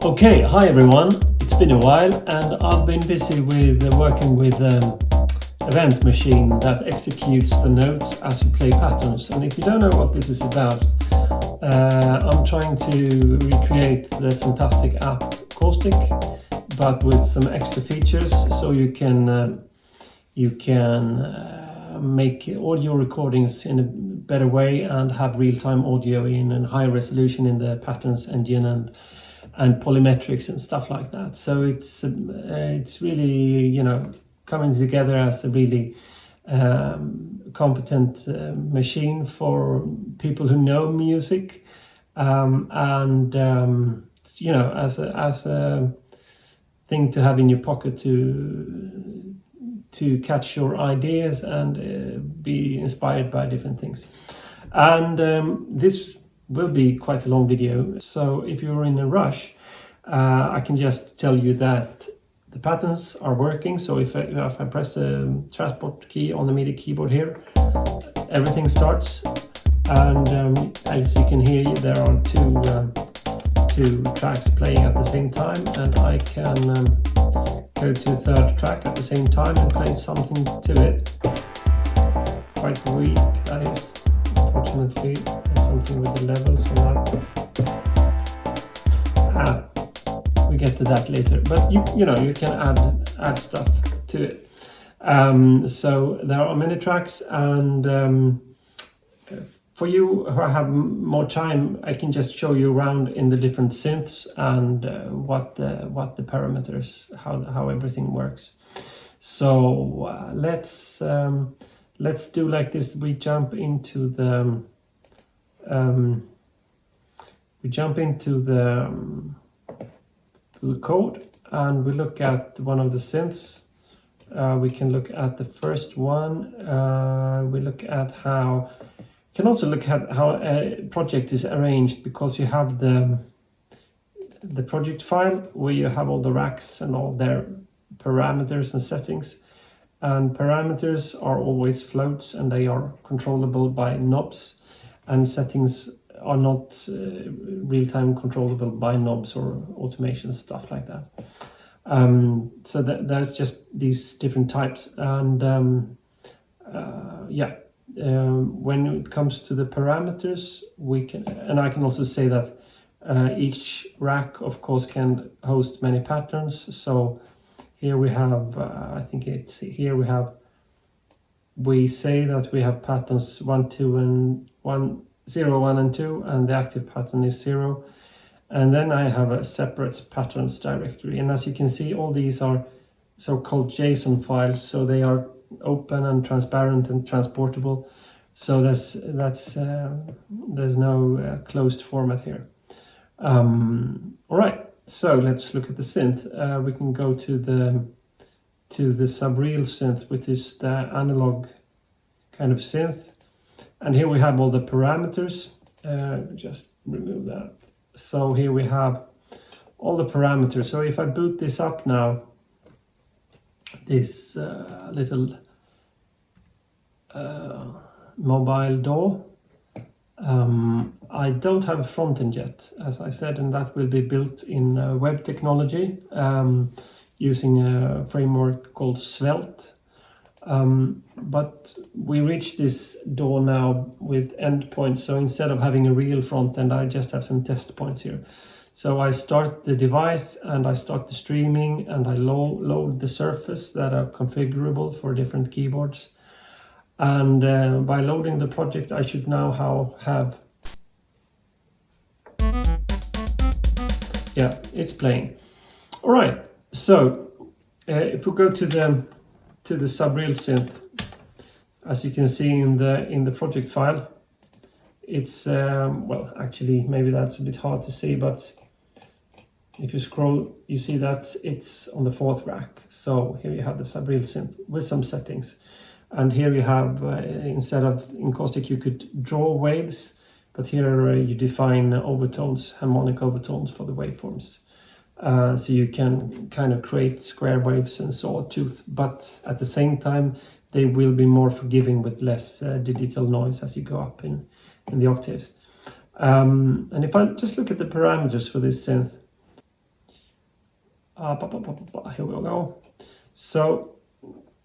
Okay, hi everyone. It's been a while and I've been busy with working with event machine that executes the notes as you play patterns. And if you don't know what this is about, I'm trying to recreate the fantastic app Acoustic, but with some extra features, so you can make audio recordings in a better way and have real-time audio in and high resolution in the patterns engine and polymetrics and stuff like that. So it's really, you know, coming together as a really competent machine for people who know music, and you know, as a thing to have in your pocket to catch your ideas and be inspired by different things. And this will be quite a long video, so if you're in a rush, I can just tell you that the patterns are working. So if I press the transport key on the MIDI keyboard here, everything starts, and as you can hear, there are two tracks playing at the same time, and I can go to the third track at the same time and play something to it. Quite weak, that is. Unfortunately, there's something with the levels on that. We get to that later, but you know, you can add stuff to it. So there are many tracks, and for you who have more time, I can just show you around in the different synths and what the parameters, how everything works. So let's do like this. We jump into the code, and we look at one of the synths. We can look at the first one. We look at how. You can also look at how a project is arranged, because you have the project file where you have all the racks and all their parameters and settings. And parameters are always floats, and they are controllable by knobs, and settings are not real-time controllable by knobs or automation, stuff like that. So there's just these different types, and when it comes to the parameters, we can, and I can also say that each rack, of course, can host many patterns. So here we have, I think it's here we say that we have patterns 1, 2, and 1, 0, 1, and 2, and the active pattern is 0. And then I have a separate patterns directory. And as you can see, all these are so-called JSON files, so they are open and transparent and transportable. So there's no closed format here. All right. So let's look at the synth. We can go to the subreal synth, which is the analog kind of synth. And here we have all the parameters. Just remove that. So here we have all the parameters. So if I boot this up now, this little mobile DAW, I don't have a front end yet, as I said, and that will be built in web technology using a framework called Svelte. But we reach this DAW now with endpoints. So instead of having a real front end, I just have some test points here. So I start the device and I start the streaming, and I load the surface that are configurable for different keyboards. And by loading the project, I should now have, yeah, it's playing. All right. So if we go to the subreal synth, as you can see in the project file, it's well, actually, maybe that's a bit hard to see, but if you scroll, you see that it's on the 4th rack. So here you have the subreal synth with some settings. And here you have, instead of in Acoustic, you could draw waves, but here you define overtones, harmonic overtones for the waveforms. So you can kind of create square waves and sawtooth, but at the same time, they will be more forgiving with less digital noise as you go up in the octaves. And if I just look at the parameters for this synth, Here we go. So,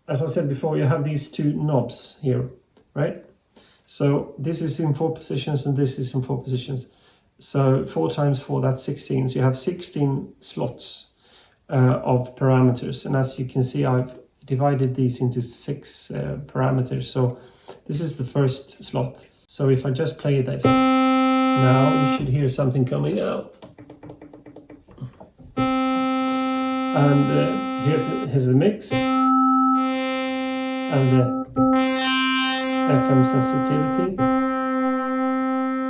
as I said before, you have these two knobs here, right? So this is in 4 positions and this is in 4 positions. So 4 times 4, that's 16. So you have 16 slots of parameters. And as you can see, I've divided these into 6 parameters. So this is the first slot. So if I just play this, now you should hear something coming out. And here's the mix. And the FM sensitivity.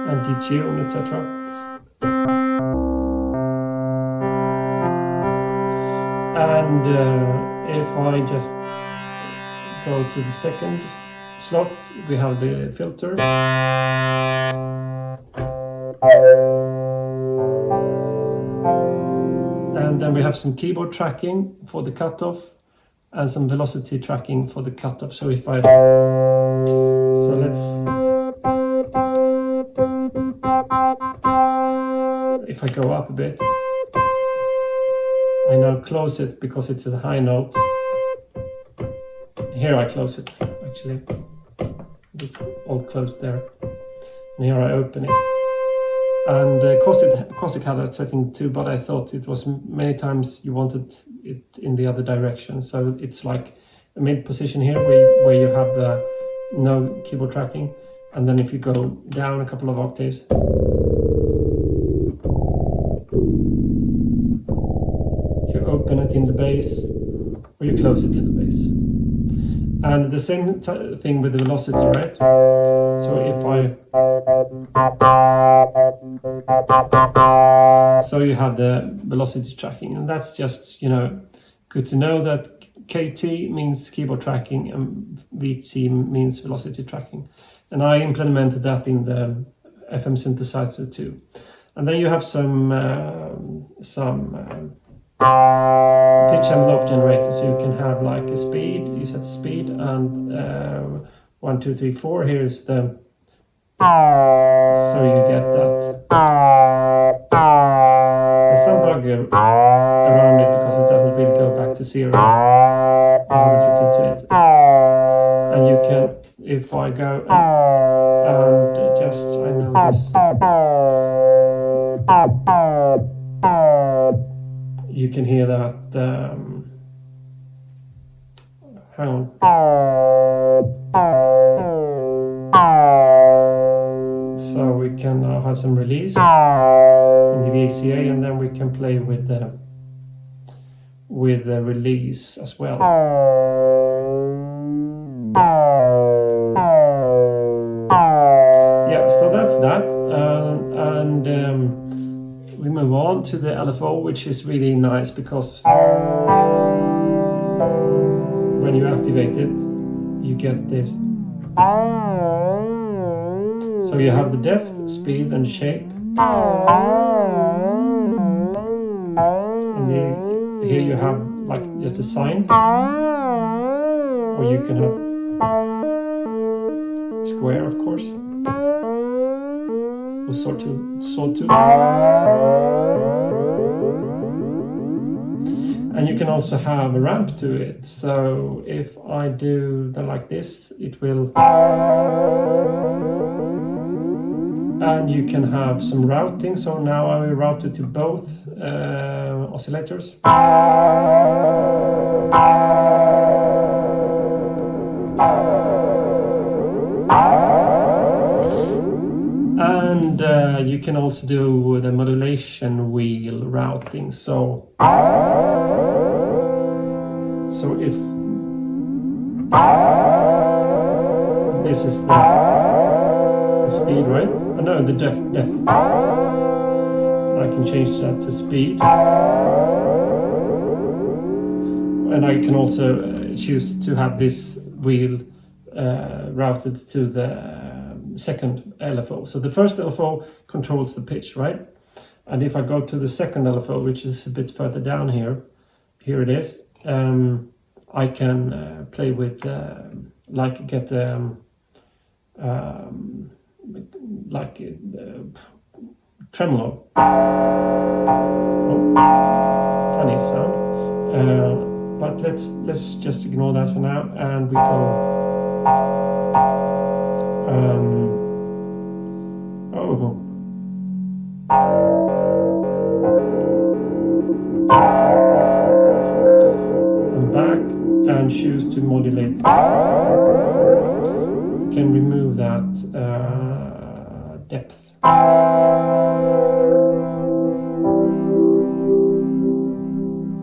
And detune, etc. And if I just go to the second slot, we have the filter. And then we have some keyboard tracking for the cutoff and some velocity tracking for the cutoff. So if I go up a bit, I now close it because it's a high note. Here I close it, actually. It's all closed there. And here I open it. And caustic had that setting too, but I thought it was many times you wanted it in the other direction. So it's like a mid position here where you have no keyboard tracking. And then if you go down a couple of octaves, you open it in the bass or you close it in the bass. And the same thing with the velocity, right? So if so you have the velocity tracking, and that's just, good to know that KT means keyboard tracking and VT means velocity tracking. And I implemented that in the FM synthesizer too. And then you have some pitch envelope generator, so you can have like a speed, you set the speed, and 1, 2, 3, 4, here's the, so you get that. There's some bug around it because it doesn't really go back to 0. I haven't looked into it. And you can, if I go and just, I know this, you can hear that, hang on. So we can now have some release in the VCA, and then we can play with the release as well. Yeah, so that's that, and we move on to the LFO, which is really nice because when you activate it, you get this. So you have the depth, speed, and shape. And here you have like just a sine, or you can have square, of course, or sawtooth. And you can also have a ramp to it. So if I do like this, it will. And you can have some routing. So now I will route it to both oscillators. And you can also do the modulation wheel routing. So if this is the speed, right? Oh, no, the depth. I can change that to speed. And I can also choose to have this wheel routed to the second LFO. So the first LFO controls the pitch, right? And if I go to the second LFO, which is a bit further down here it is, I can play with, get tremolo. Oh, funny sound. But let's just ignore that for now, and we go. And back, and choose to modulate. You can remove that depth.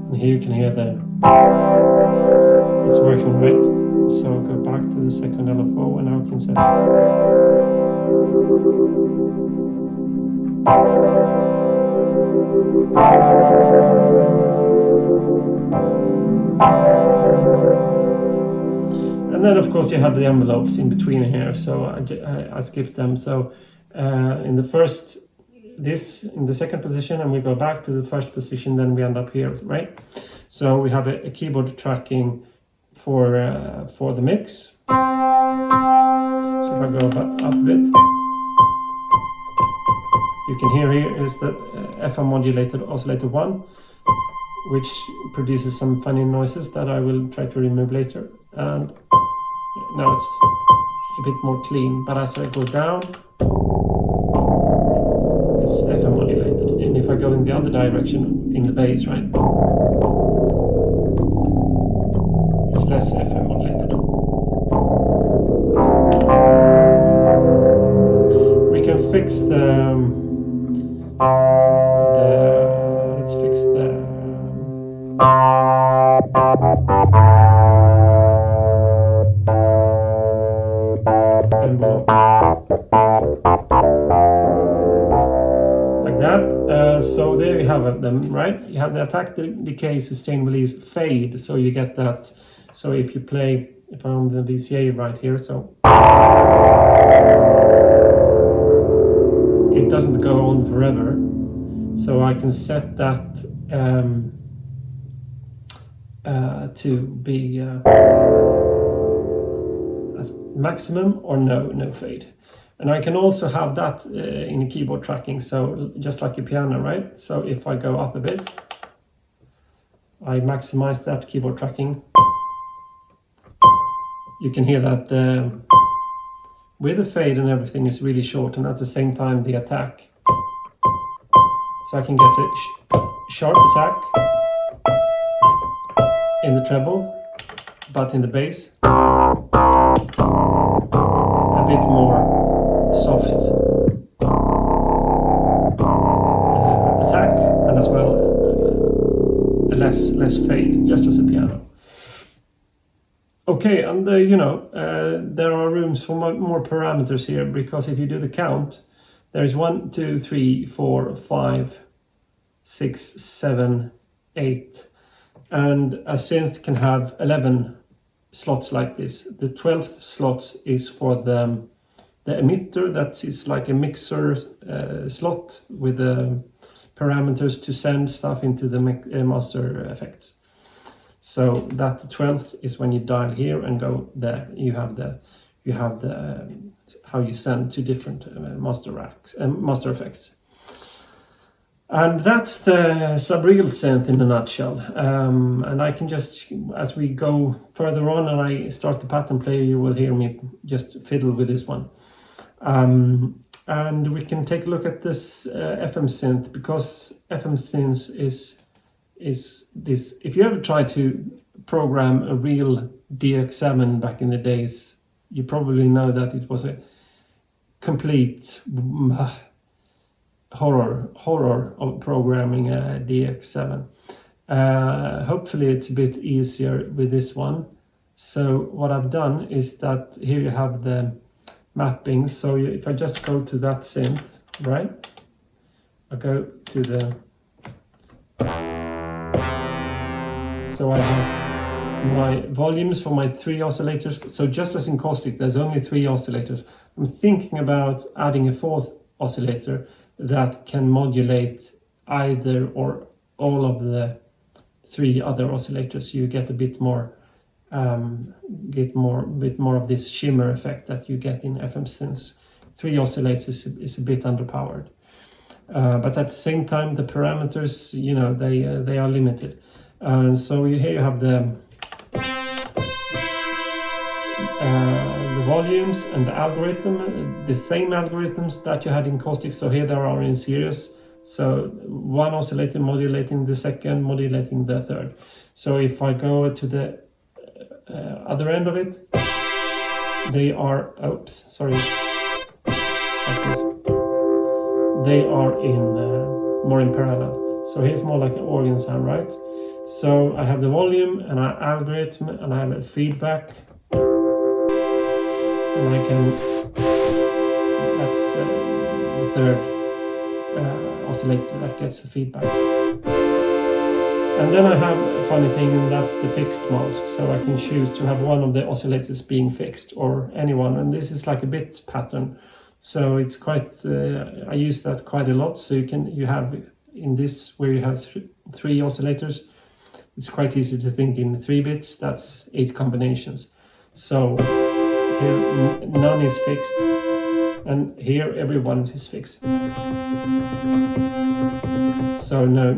And here you can hear it's working right. So go back to the second LFO, and now we can set. And then of course you have the envelopes in between here, so I skipped them. So in the second position, and we go back to the first position, then we end up here, right? So we have a keyboard tracking for the mix. So if I go up a bit, you can hear here is the FM modulated oscillator 1, which produces some funny noises that I will try to remove later. And now it's a bit more clean, but as I go down, it's FM modulated. And if I go in the other direction, in the bass, right, it's less FM modulated. We can fix let's fix the envelope like that. So there you have them, right? You have the attack, decay, sustain, release, fade. So you get that. So if you play, if I'm on the VCA right here, so it doesn't go on forever. So I can set that to be maximum or no fade. And I can also have that in keyboard tracking, so just like a piano, right? So if I go up a bit, I maximize that keyboard tracking. You can hear that with the fade and everything is really short, and at the same time the attack. So I can get a sharp attack in the treble, but in the bass a bit more soft attack, and as well less fade, just as a piano. Okay, and there are rooms for more parameters here, because if you do the count, there is 1, 2, 3, 4, 5, 6, 7, 8, and a synth can have 11 slots like this. The 12th slot is for the emitter, that is like a mixer slot with the parameters to send stuff into the master effects. So that 12th is when you dial here and go there. You have the how you send to different master racks and master effects. And that's the subreal synth in a nutshell. And I can just, as we go further on and I start the pattern player, you will hear me just fiddle with this one. And we can take a look at this FM synth, because FM synth is this. If you ever tried to program a real DX7 back in the days, you probably know that it was a complete horror of programming a DX7. Hopefully it's a bit easier with this one. So what I've done is that here you have the mapping. So if I just go to that synth, right? I go to the, so I have my volumes for my 3 oscillators. So just as in caustic, there's only 3 oscillators. I'm thinking about adding a 4th oscillator that can modulate either or all of the 3 other oscillators. You get a bit more, bit more of this shimmer effect that you get in FM synths. 3 oscillators is a bit underpowered, but at the same time the parameters, they are limited. So here you have the volumes and the algorithm, the same algorithms that you had in caustic. So here they are in series. So one oscillator modulating the second, modulating the third. So if I go to the other end of it, they are, oops, sorry, like this. They are in more in parallel. So here's more like an organ sound, right? So I have the volume and an algorithm and I have a feedback. And I can, that's the third oscillator that gets the feedback. And then I have a funny thing, and that's the fixed mask. So I can choose to have one of the oscillators being fixed or anyone. And this is like a bit pattern. So it's quite, I use that quite a lot. So you have in this where you have three oscillators, it's quite easy to think in 3 bits, that's 8 combinations. So here none is fixed, and here everyone is fixed. So no,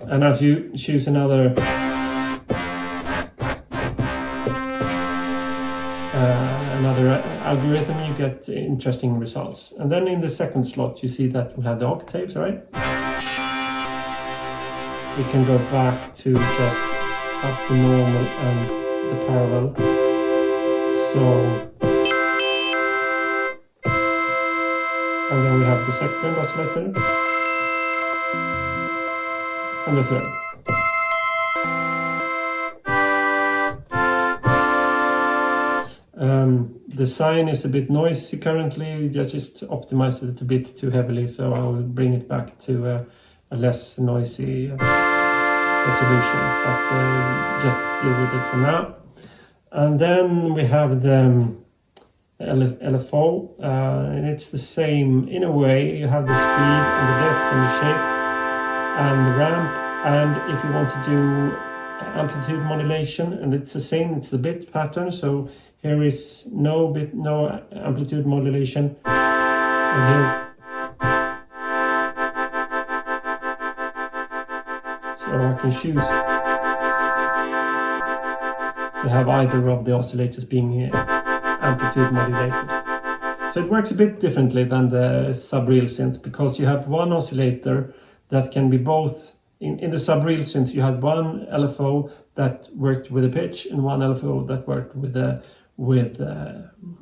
and as you choose another algorithm, you get interesting results. And then in the second slot, you see that we have the octaves, right? We can go back to just up the normal and the parallel. So, and then we have the second oscillator and the third. The sine is a bit noisy currently. I just optimized it a bit too heavily, so I will bring it back to a less noisy resolution, but just deal with it for now. And then we have the LFO, and it's the same in a way. You have the speed and the depth and the shape and the ramp, and if you want to do amplitude modulation, and it's the same, it's the bit pattern. So here is no amplitude modulation, and here. So I can choose to have either of the oscillators being amplitude modulated. So it works a bit differently than the sub-real synth, because you have one oscillator that can be both. In the sub-real synth, you had one LFO that worked with a pitch and one LFO that worked with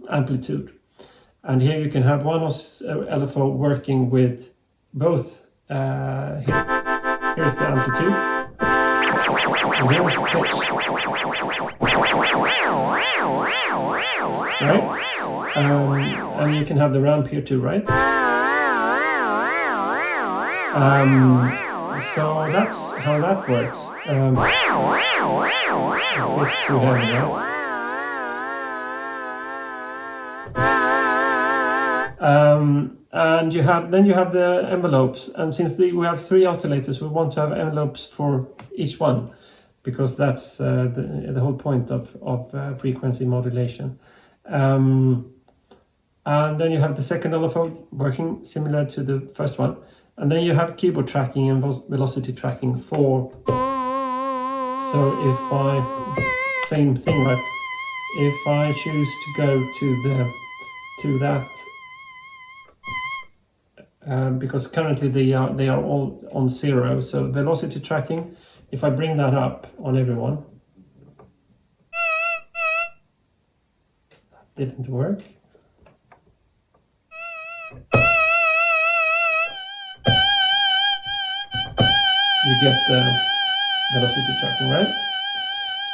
amplitude. And here you can have one LFO working with both. Here's the amplitude, and here's the pitch. Right? And you can have the ramp here too, right? So that's how that works. A bit too heavy now. And you have the envelopes, and since we have 3 oscillators, we want to have envelopes for each one, because that's the whole point of frequency modulation. And then you have the second LFO working similar to the first one, and then you have keyboard tracking and velocity tracking for. So same thing, right? If I choose to go to that. Because currently they are all on 0, so velocity tracking, if I bring that up on everyone, that didn't work. You get the velocity tracking, right?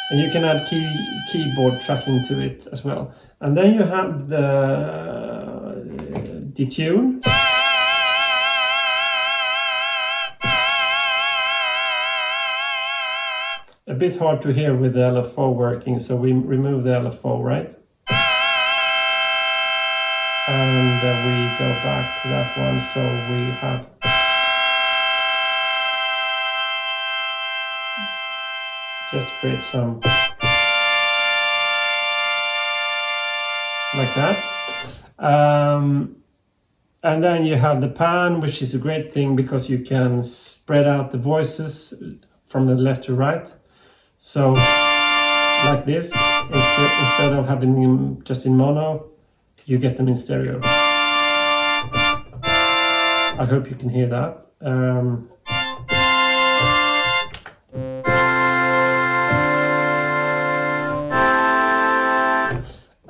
And you can add keyboard tracking to it as well. And then you have the detune. A bit hard to hear with the LFO working, so we remove the LFO, right? And we go back to that one, so we have just create some like that. And then you have the pan, which is a great thing because you can spread out the voices from the left to right. So like this, instead of having them just in mono, you get them in stereo. I hope you can hear that.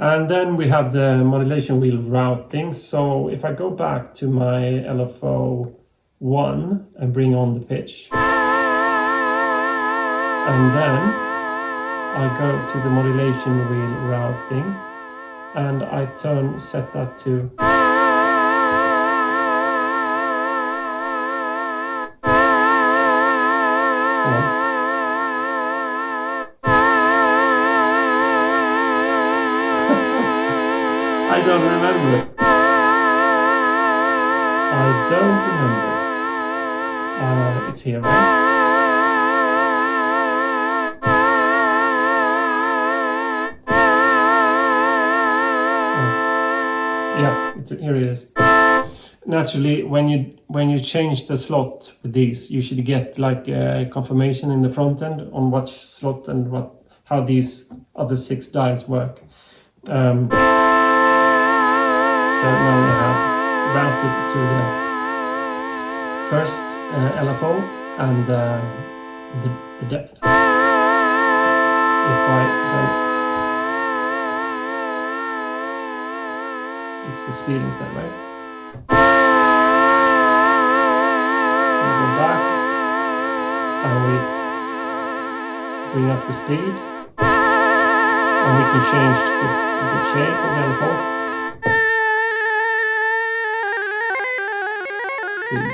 And then we have the modulation wheel routing. So if I go back to my LFO 1 and bring on the pitch, and then I go to the modulation wheel routing, and I set that to I don't remember. It's here, right? Yeah, here it is. Naturally, when you change the slot with these, you should get like a confirmation in the front end on what slot and how these other 6 dials work. So now we have routed to the first LFO and the depth. If I don't, it's the speed instead, right? We go back and we bring up the speed, and we can change the shape of the LFO.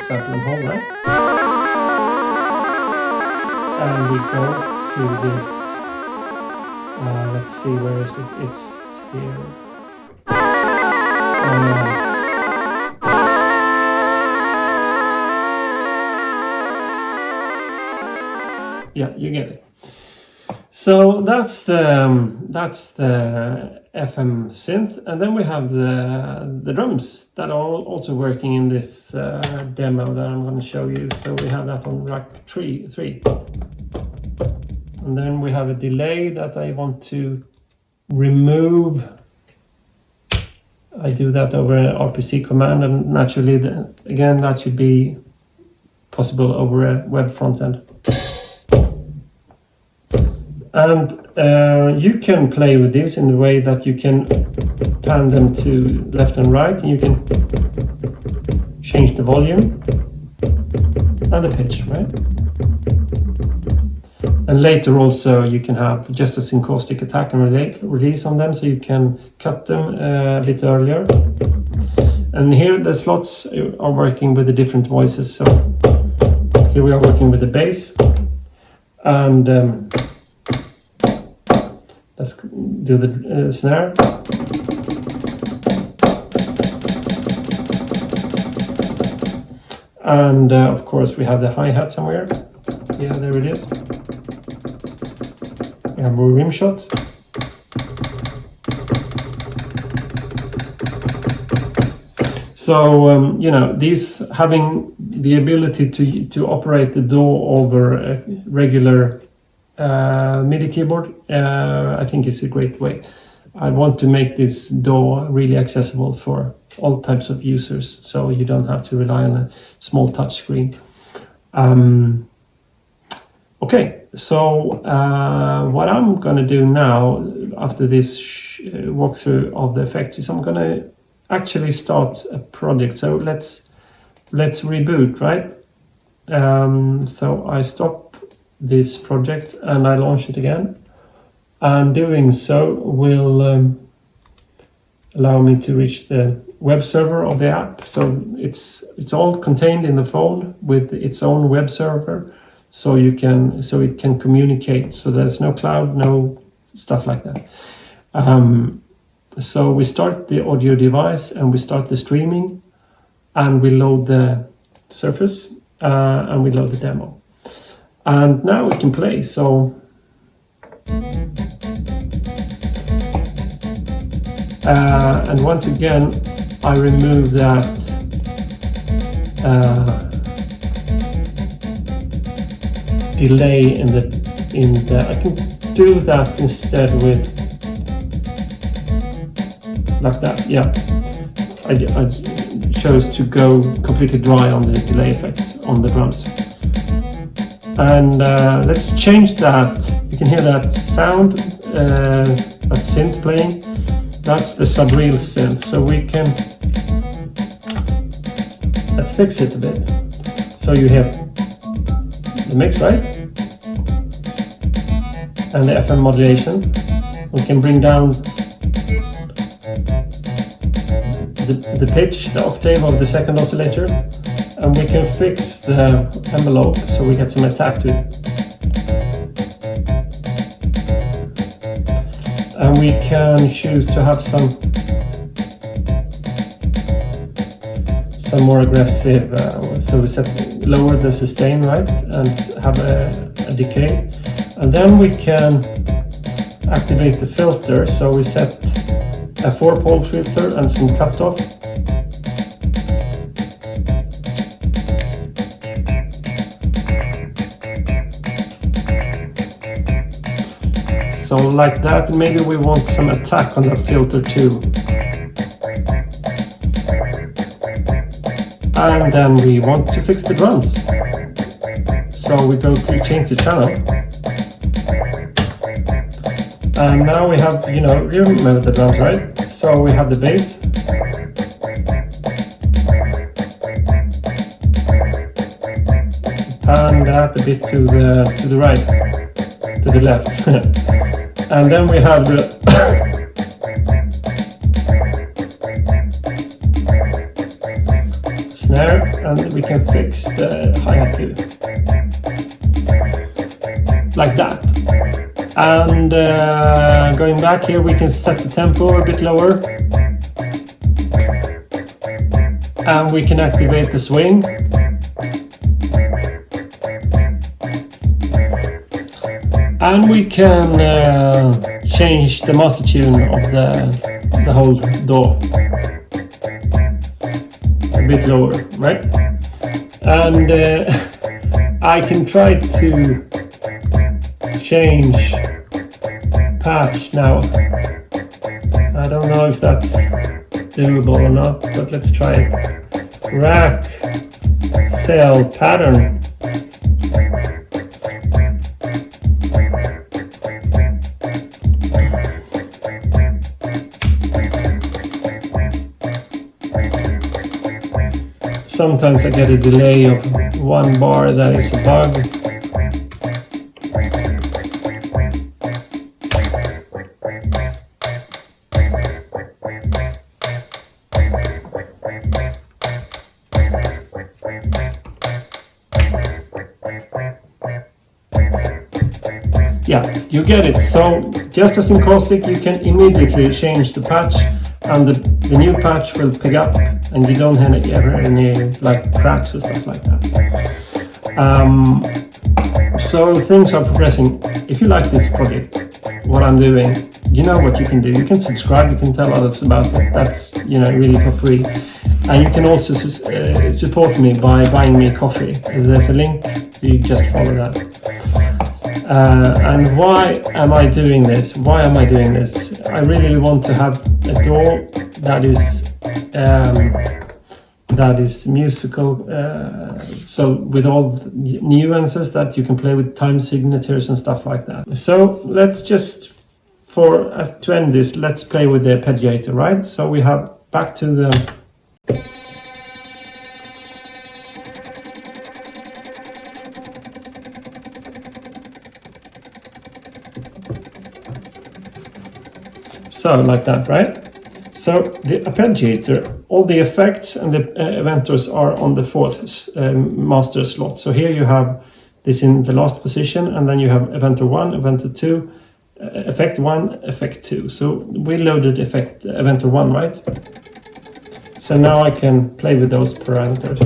Sample and hold, right? And we go to this, let's see, where is it? It's here. Yeah, you get it. So that's the FM synth, and then we have the drums that are also working in this demo that I'm going to show you. So we have that on rack 3, and then we have a delay that I want to remove. I do that over an RPC command, and naturally, again, that should be possible over a web front end. And you can play with this in the way that you can pan them to left and right, and you can change the volume and the pitch, right? And later also you can have just a syncaustic attack and release on them, so you can cut them a bit earlier. And here the slots are working with the different voices. So here we are working with the bass, and let's do the snare. And of course we have the hi-hat somewhere. Yeah, there it is. We have more rim shot. So, you know, these having the ability to operate the DAW over a regular MIDI keyboard, I think it's a great way. I want to make this DAW really accessible for all types of users, so you don't have to rely on a small touch screen. Okay, so what I'm going to do now after this walkthrough of the effects is I'm going to actually start a project. So let's reboot, right? So I stop this project and I launch it again, and doing so will allow me to reach the web server of the app. So it's all contained in the phone with its own web server, so it can communicate. So there's no cloud, no stuff like that. So we start the audio device and we start the streaming, and we load the surface and we load the demo. And now we can play. So and once again I remove that delay in the I can do that instead with like that. Yeah, I chose to go completely dry on the delay effect on the drums. And let's change that. You can hear that sound, that synth playing. That's the subreal synth. So we can, let's fix it a bit. So you hear the mix, right? And the FM modulation. We can bring down the pitch, the octave of the second oscillator, and we can fix the envelope so we get some attack to it. And we can choose to have some more aggressive, so we lower the sustain, right, and have a decay. And then we can activate the filter, so we set a 4-pole filter and some cutoff. So like that, maybe we want some attack on that filter too. And then we want to fix the drums. So we go to change the channel. And now we have, you remember the drums, right? So we have the bass. Pan that a bit to the right, to the left. And then we have the snare, and we can fix the hi-hat too. Like that. And going back here, we can set the tempo a bit lower. And we can activate the swing. And we can change the master tune of the whole DAW. A bit lower, right? And I can try to change patch now. I don't know if that's doable or not, but let's try it. Rack, cell, pattern. Sometimes I get a delay of 1 bar, that is a bug. Yeah, you get it. So just as in caustic, you can immediately change the patch, and the new patch will pick up, and you don't have any like cracks and stuff like that. So things are progressing. If you like this project, what I'm doing, you know what you can do. You can subscribe, you can tell others about it. That's really for free. And you can also support me by buying me a coffee. There's a link, so you just follow that. And why am I doing this? Why am I doing this? I really want to have a DAW that is musical, so with all the nuances that you can play with time signatures and stuff like that. So let's just, to end this, let's play with the arpeggiator, right? So we have back to the so like that, right? So the arpeggiator, all the effects and the eventers are on the 4th master slot. So here you have this in the last position, and then you have eventer 1, eventer 2, effect 1, effect 2. So we loaded eventer 1, right? So now I can play with those parameters.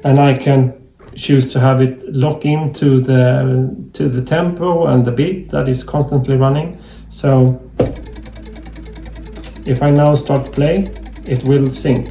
And I can choose to have it lock into the tempo and the beat that is constantly running. So If I now start play, it will sync.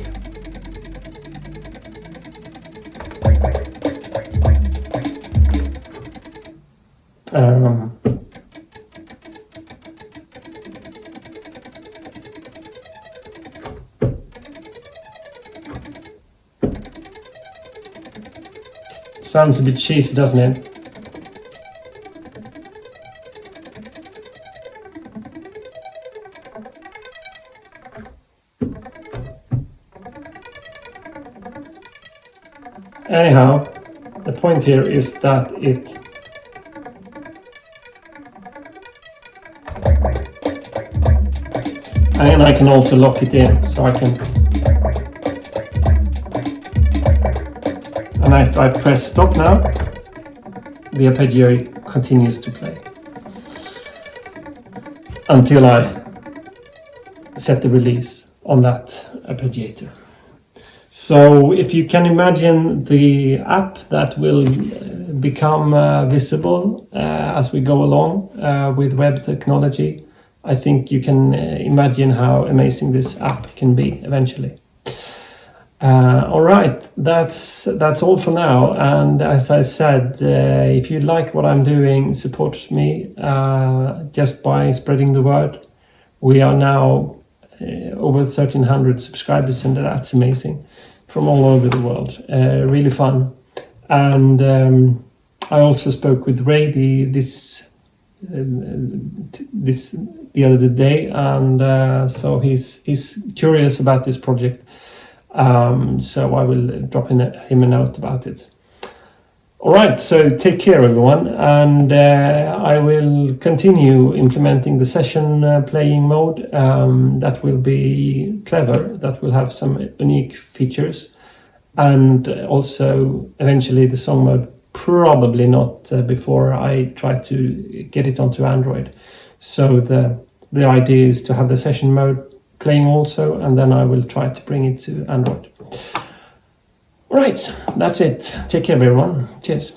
Sounds a bit cheesy, doesn't it? Anyhow, the point here is that it and I can also lock it in, so I can, and I press stop now, the arpeggio continues to play until I set the release on that arpeggiator. So if you can imagine the app that will become visible as we go along with web technology, I think you can imagine how amazing this app can be eventually. All right, that's all for now. And as I said, if you like what I'm doing, support me just by spreading the word. We are now over 1,300 subscribers, and that's amazing, from all over the world. Really fun. And I also spoke with Ray the other day, and so he's curious about this project. So I will drop him a note about it. All right, so take care, everyone, and I will continue implementing the session playing mode. That will be clever, that will have some unique features, and also eventually the song mode, probably not before I try to get it onto Android. So the idea is to have the session mode playing also, and then I will try to bring it to Android. Right, that's it. Take care, everyone. Cheers.